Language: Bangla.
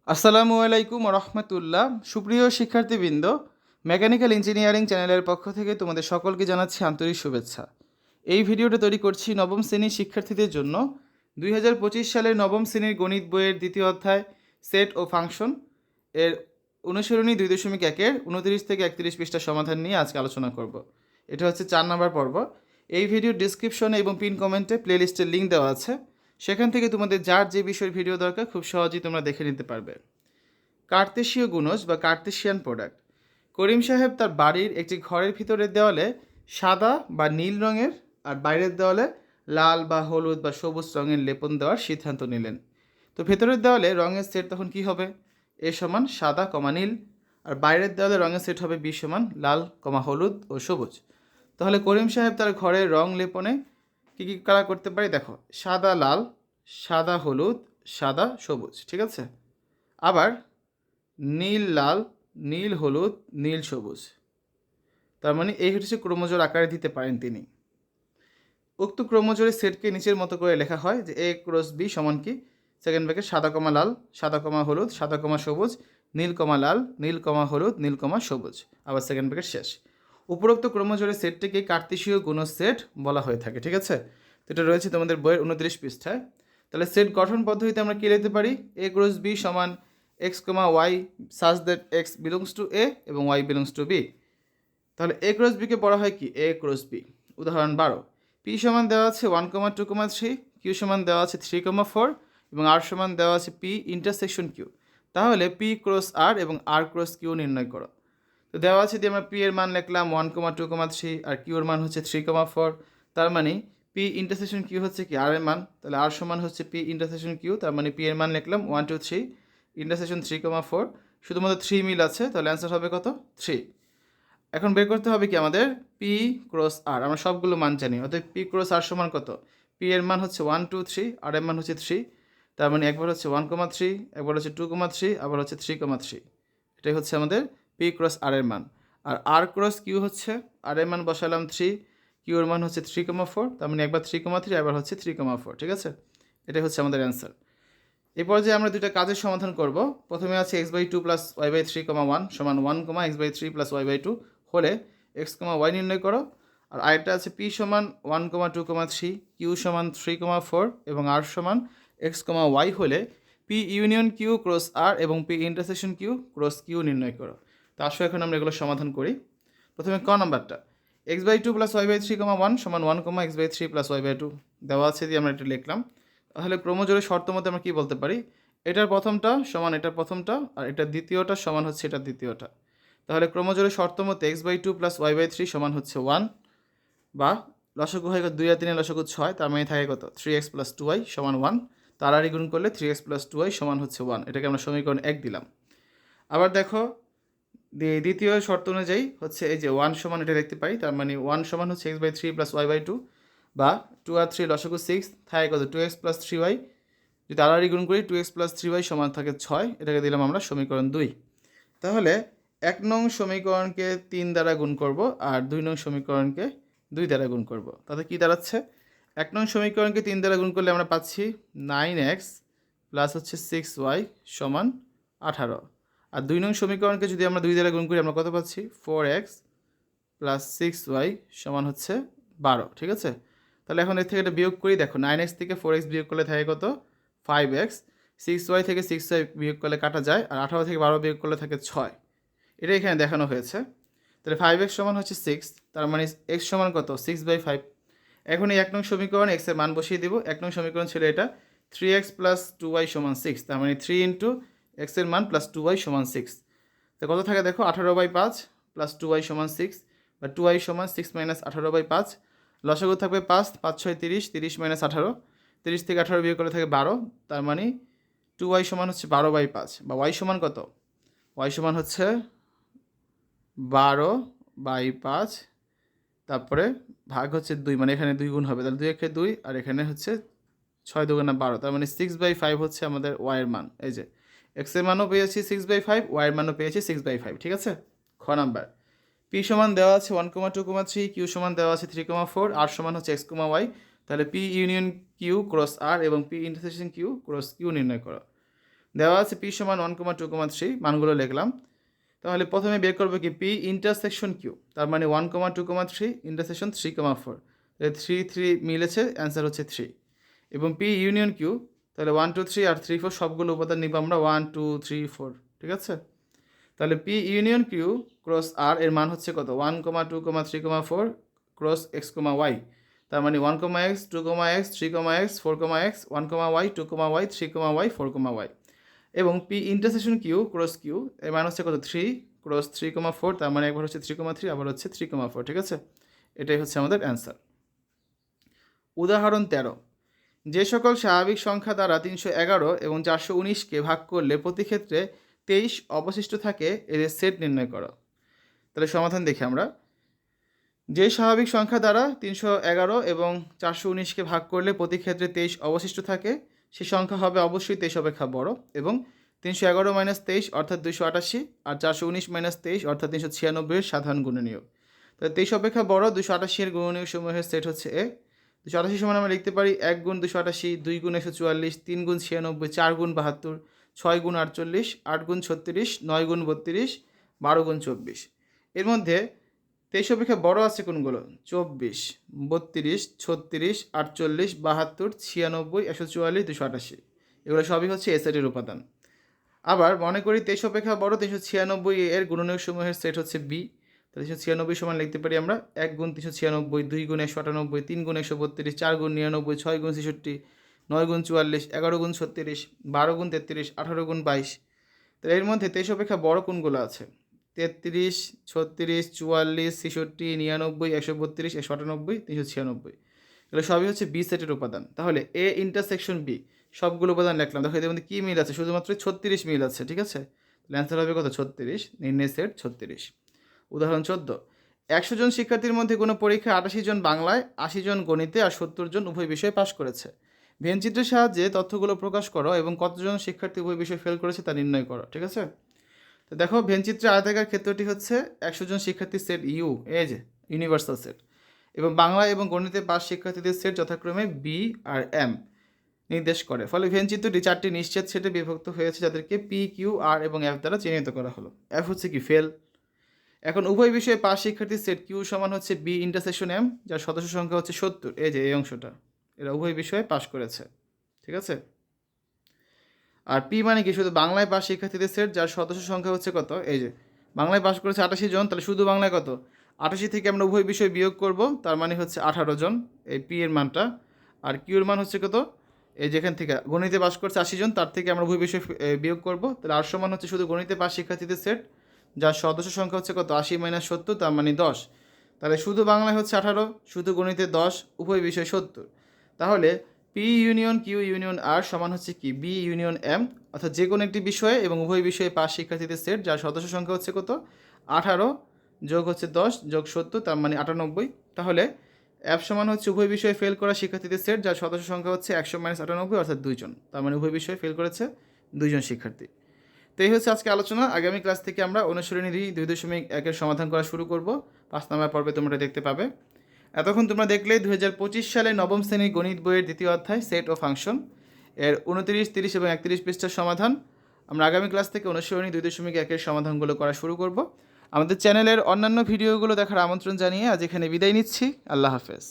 আসসালামু আলাইকুম রহমতুল্লাহ। সুপ্রিয় শিক্ষার্থীবৃন্দ, মেকানিক্যাল ইঞ্জিনিয়ারিং চ্যানেলের পক্ষ থেকে তোমাদের সকলকে জানাচ্ছি আন্তরিক শুভেচ্ছা। এই ভিডিওটা তৈরি করছি নবম শ্রেণীর শিক্ষার্থীদের জন্য। 2025 সালের নবম শ্রেণীর গণিত বইয়ের দ্বিতীয় অধ্যায় সেট ও ফাংশন এর অনুসরণী 2.1-এর 29 থেকে 31 পৃষ্ঠার সমাধান নিয়ে আজকে আলোচনা করব। এটা হচ্ছে 4 নম্বর পর্ব। এই ভিডিওর ডিসক্রিপশনে এবং পিন কমেন্টে প্লেলিস্টের লিঙ্ক দেওয়া আছে, সেখান থেকে তোমাদের যার যে বিষয়ের ভিডিও দরকার খুব সহজেই তোমরা দেখে নিতে পারবে। কার্তেশীয় গুণজ বা কার্তেশিয়ান প্রোডাক্ট। করিম সাহেব তার বাড়ির একটি ঘরের ভিতরের দেওয়ালে সাদা বা নীল রঙের আর বাইরের দেওয়ালে লাল বা হলুদ বা সবুজ রঙের লেপন দেওয়ার সিদ্ধান্ত নিলেন। তো ভেতরের দেওয়ালে রঙের সেট তখন কি হবে? এ সমান সাদা কমা নীল, আর বাইরের দেওয়ালে রঙের সেট হবে বি সমান লাল কমা হলুদ ও সবুজ। তাহলে করিম সাহেব তার ঘরের রং লেপনে কী কী কালার করতে পারে? দেখো, সাদা লাল, সাদা হলুদ, সাদা সবুজ, ঠিক আছে। আবার নীল লাল, নীল হলুদ, নীল সবুজ। তার মানে এই হচ্ছে ক্রোমোজোর আকারে দিতে পারেন তিনি। উক্ত ক্রোমোজোরের সেটকে নিচের মতো করে লেখা হয় যে এ ক্রস বি সমান কি, সেকেন্ড ব্র্যাকেট সাদা কমা লাল, সাদা কমা হলুদ, সাদা কমা সবুজ, নীল কমা লাল, নীল কমা হলুদ, নীল কমা সবুজ, আবার সেকেন্ড ব্র্যাকেট শেষ। উপরোক্ত ক্রোমোজোরের সেটটিকে কার্তেশীয় গুণজ সেট বলা হয়ে থাকে, ঠিক আছে। তো এটা রয়েছে তোমাদের বইয়ের 29 পৃষ্ঠায়। তাহলে সেট গঠন পদ্ধতিতে আমরা কী লিখতে পারি? এ ক্রস বি সমান X comma Y such that X belongs to A এবং ওয়াই বিলংস টু বি। তাহলে এ ক্রস বিকে পড়া হয় কি? এ ক্রস বি। উদাহরণ 12, পি সমান দেওয়া আছে 1,2,3, কিউ সমান দেওয়া আছে 3,4 এবং আর সমান দেওয়া আছে পি ইন্টারসেকশন কিউ। তাহলে পি ক্রস আর এবং আর ক্রস কিউ নির্ণয় করো। তো দেওয়া আছে যে আমরা পি এর মান লিখলাম 1,2,3 আর কিউ এর মান হচ্ছে 3,4। তার মানে পি ইন্টারসেকশন কিউ হচ্ছে কি আর এর মান, তাহলে আর সমান হচ্ছে পি ইন্টারসেকশন কিউ। তার মানে পি এর মান লিখলাম 1 2 3 ইন্টারসেকশন 3,4, শুধুমাত্র 3 মিল আছে, তাহলে অ্যান্সার হবে কত? 3। এখন বের করতে হবে কি আমাদের পি ক্রস আর, আমরা সবগুলো মান জানি, অর্থাৎ পি ক্রস আর সমান কত? পি এর মান হচ্ছে 1 2 3, আর এর মান হচ্ছে 3। তার মানে একবার হচ্ছে 1,3, একবার হচ্ছে 2,3, আবার হচ্ছে 3,3। এটাই হচ্ছে আমাদের পি ক্রস আর এর মান। আর আর ক্রস কিউ হচ্ছে, আর এর মান বসালাম 3, কিউ এর মান হচ্ছে 3,4, তার মানে একবার 3,3, একবার হচ্ছে 3,4, ঠিক আছে। এটাই হচ্ছে আমাদের অ্যান্সার। এরপর যে আমরা দুইটা কাজের সমাধান করব, প্রথমে আছে x/2 প্লাস y/3, 1 সমান 1, x/3 প্লাস y/2 হলে x, y নির্ণয় করো। আর আরেকটা আছে p সমান 1,2,3, q সমান 3,4 এবং r সমান x, y হলে p union q cross r এবং p intersection q cross q নির্ণয় করো। তো আসো এখন আমরা এগুলো সমাধান করি। প্রথমে ক নাম্বারটা, x/2 প্লাস y/3, 1 সমান 1, x/3 প্লাস y/2 দেওয়া আছে দিয়ে আমরা এটা লিখলাম। তাহলে ক্রোমোজোরের শর্ত মতে আমরা কী বলতে পারি? এটার প্রথমটা সমান এটার প্রথমটা, আর এটার দ্বিতীয়টা সমান হচ্ছে এটার দ্বিতীয়টা। তাহলে ক্রোমোজোরের শর্ত মতে x/2 প্লাস y/3 সমান হচ্ছে 1, বা লসাগু হয় 2 আর 3 লসাগু 6, তার মানে থাকে কত? 3x প্লাস 2y সমান 1। তাড়াতাড়ি গুণ করলে 3x প্লাস 2y সমান হচ্ছে 1, এটাকে আমরা সমীকরণ 1 দিলাম। আবার দেখো, দ্বিতীয় শর্ত অনুযায়ী হচ্ছে এই যে 1 সমান এটা দেখতে পাই, তার মানে 1 সমান হচ্ছে x/3 প্লাস y/2, বা 2 আর 3 লসাগু 6 থাকে কত? 2x plus 3y। যদি তাড়াতাড়ি গুণ করি 2x প্লাস 3y সমান থাকে 6, এটাকে দিলাম আমরা সমীকরণ 2। তাহলে 1 নং সমীকরণকে 3 দ্বারা গুণ করব আর 2 নং সমীকরণকে 2 দ্বারা গুণ করব। তাতে কি দাঁড়াচ্ছে? 1 নং সমীকরণকে 3 দ্বারা গুণ করলে আমরা পাচ্ছি 9x প্লাস হচ্ছে 6y সমান 18। আর 2 নং সমীকরণকে যদি আমরা 2 দ্বারা গুণ করি আমরা কত পাচ্ছি? 4x প্লাস 6y সমান হচ্ছে 12, ঠিক আছে। তাহলে এখন এর থেকে এটা বিয়োগ করি, দেখো 9x থেকে 4x বিয়োগ করলে থাকে কত? 5x, 6y থেকে 6y বিয়োগ করলে কাটা যায়, আর 18 থেকে 12 বিয়োগ করলে থাকে 6। এটা এখানে দেখানো হয়েছে। তাহলে 5x সমান হচ্ছে 6, তার মানে x সমান কত? 6/5। এখন এই 1 নং সমীকরণ x এর মান বসিয়ে দিব। 1 নং সমীকরণ ছিল এটা 3x প্লাস 2y সমান 6, তার মানে 3 ইন্টু x এর মান প্লাস 2y সমান 6। তো কত থাকে দেখো? 18/5 প্লাস 2y সমান 6, বা 2y সমান 6 মাইনাস 18/5। লসাগু থাকবে 5, 5 6 30, 30 মাইনাস 18, 30 থেকে 18 বিয়োগ করলে থাকে 12, তার মানে 2y সমান হচ্ছে 12/5, বা y সমান কত? y সমান হচ্ছে 12/5, তারপরে ভাগ হচ্ছে 2, মানে এখানে 2 গুণ হবে, তাহলে 2 একে 2, আর এখানে হচ্ছে 6 2 12, তার মানে 6/5 হচ্ছে আমাদের y এর মান। এই যে x এর মানও পেয়েছি 6/5, y এর মানও পেয়েছি 6/5, ঠিক আছে। খ নাম্বার, p সমান দেওয়া আছে 1,2,3, q সমান দেওয়া আছে 3,4, r সমান হচ্ছে x, y। তাহলে p union q cross r এবং p intersection q cross q নির্ণয় করো। দেওয়া আছে পি সমান 1,2,3, মানগুলো লিখলাম। তাহলে প্রথমে বের করবো কি পি ইন্টারসেকশন কিউ, তার মানে 1,2,3 ইন্টারসেকশন 3,4, তাহলে 3 মিলেছে, অ্যান্সার হচ্ছে 3। এবং পি ইউনিয়ন কিউ, তাহলে 1 2 3 আর 3 4 সবগুলো উপাদান নিব আমরা 1 2 3 4, ঠিক আছে। তাহলে পি ইউনিয়ন কিউ ক্রস আর এর মান হচ্ছে কত 1,2,3,4 ক্রস এক্স কমা ওয়াই, তার মানে 1,x 2,x 3,x 4,x 1,y 2,y 3,y 4,y। এবং P intersection Q cross Q এর মান হচ্ছে কত 3 ক্রস 3,4, তার মানে একবার হচ্ছে 3,3 আবার হচ্ছে 3,4, ঠিক আছে। এটাই হচ্ছে আমাদের অ্যান্সার। উদাহরণ 13, যে সকল স্বাভাবিক সংখ্যা দ্বারা 311 এবং 419কে ভাগ করলে প্রতি ক্ষেত্রে 23 অবশিষ্ট থাকে এদের সেট নির্ণয় করো। তাহলে সমাধান দেখি আমরা। যে স্বাভাবিক সংখ্যা দ্বারা 311 এবং 419কে ভাগ করলে প্রতি ক্ষেত্রে 23 অবশিষ্ট থাকে, সে সংখ্যা হবে অবশ্যই 23 অপেক্ষা বড়। এবং 311 মাইনাস 23 অর্থাৎ 288, আর 419 মাইনাস 23 অর্থাৎ 396 এর সাধারণ গুণনীয়ক। তাহলে 23 অপেক্ষা বড় 288 এর গুণনীয়ক সমূহের সেট হচ্ছে এ। 288 সমান আমরা লিখতে পারি 1 গুণ 288, 2 গুণ 144, 3 গুণ 96, 4 গুণ 72, 6 গুণ 48, 8 গুণ 36, 9 গুণ 32, 12 গুণ 24। এর মধ্যে 23 অপেক্ষা বড় আছে কোনগুলো 24, 32, 36, 48, 72, 96, 144, 288, এগুলো সবই হচ্ছে এ সেটের উপাদান। আবার মনে করি 23 অপেক্ষা বড় 396 এর গুণনীয়ক সমূহের সেট হচ্ছে বি। তাহলে 396 সমান লিখতে পারি আমরা 1 গুণ 396, 2 গুণ 198, 3 গুণ 132, 4 গুণ 99, 6 গুণ 66, 9 গুণ 44, 11 গুণ 36, 12 গুণ 33, 18 গুণ 22। তাহলে এর মধ্যে 23 অপেক্ষা বড় কোনগুলো আছে 33, 36, 44, 66, 99, 132, 198, 396, এগুলো সবই হচ্ছে বি সেটের উপাদান। তাহলে এ ইন্টারসেকশন বি সবগুলো উপাদান লিখলাম। দেখো এদের মধ্যে কী মিল আছে, শুধুমাত্র 36 মিল আছে, ঠিক আছে। তাহলে অ্যান্সার হবে কত 36, নির্ণয় সেট 36। উদাহরণ 14, 100 জন শিক্ষার্থীর মধ্যে কোনো পরীক্ষায় 88 জন বাংলায়, 80 জন গণিতে আর 70 জন উভয় বিষয়ে পাশ করেছে। ভেনচিত্রের সাহায্যে তথ্যগুলো প্রকাশ করো এবং কতজন শিক্ষার্থী উভয় বিষয়ে ফেল করেছে তা নির্ণয় করো, ঠিক আছে। তো দেখো ভেনচিত্রে আয়তাকার ক্ষেত্রটি হচ্ছে 100 জন শিক্ষার্থীর সেট ইউ, এই যে ইউনিভার্সাল সেট, এবং বাংলা এবং গণিতে পাস শিক্ষার্থীদের সেট যথাক্রমে বি আর এম নির্দেশ করে। ফলে ভেনচিত্রটি 4টি নিশ্চিত সেটে বিভক্ত হয়েছে, যাদেরকে পি কিউ আর এবং এফ দ্বারা চিহ্নিত করা হলো। এফ হচ্ছে কি ফেল। এখন উভয় বিষয়ে পাস শিক্ষার্থীর সেট কিউ সমান হচ্ছে বি ইন্টারসেকশন এম, যার সদস্য সংখ্যা হচ্ছে 70, এই যে এই অংশটা, এরা উভয় বিষয়ে পাস করেছে, ঠিক আছে। আর পি মানে কি শুধু বাংলায় পাস শিক্ষার্থীদের সেট, যার সদস্য সংখ্যা হচ্ছে কত, এই যে বাংলায় পাস করেছে 88 জন, তাহলে শুধু বাংলায় কত 88 থেকে আমরা উভয় বিষয় বিয়োগ করব, তার মানে হচ্ছে 18 জন, এই পি এর মানটা। আর কিউর মান হচ্ছে কত, এই যেখান থেকে গণিতে পাস করছে 80 জন, তার থেকে আমরা উভয় বিষয় বিয়োগ করব, তাহলে আর সমান হচ্ছে শুধু গণিতে পাস শিক্ষার্থীদের সেট, যার সদস্য সংখ্যা হচ্ছে কত 80 মাইনাস 70, তার মানে 10। তাহলে শুধু বাংলায় হচ্ছে 18, শুধু গণিতে 10, উভয় বিষয় 70। তাহলে পি ইউনিয়ন কিউ ইউনিয়ন আর সমান হচ্ছে কি বি ইউনিয়ন এম, অর্থাৎ যে কোনো একটি বিষয়ে এবং উভয় বিষয়ে পাস শিক্ষার্থীদের সেট, যার সদস্য সংখ্যা হচ্ছে কত 18 যোগ হচ্ছে 10 যোগ 70, তার মানে 98। তাহলে এফ সমান হচ্ছে উভয় বিষয়ে ফেল করা শিক্ষার্থীদের সেট, যার সদস্য সংখ্যা হচ্ছে 100 মাইনাস 98, অর্থাৎ 2 জন, তার মানে উভয় বিষয়ে ফেল করেছে 2 জন শিক্ষার্থী। তো এই হচ্ছে আজকে আলোচনা। আগামী ক্লাস থেকে আমরা অনুশীলনী 2.1 সমাধান করা শুরু করব। 5 নম্বর পর্বে তোমরা দেখতে পাবে। এতক্ষণ তোমরা দেখলে 2025 সালে নবম শ্রেণীর গণিত বইয়ের দ্বিতীয় অধ্যায় সেট ও ফাংশন এর 29, 30 এবং 31 পৃষ্ঠার সমাধান। আমরা আগামী ক্লাস থেকে অনুশীলনী 2.1 সমাধানগুলো করা শুরু করব। আমাদের চ্যানেলের অন্যান্য ভিডিওগুলো দেখার আমন্ত্রণ জানিয়ে আজ এখানে বিদায় নিচ্ছি। আল্লাহ হাফেজ।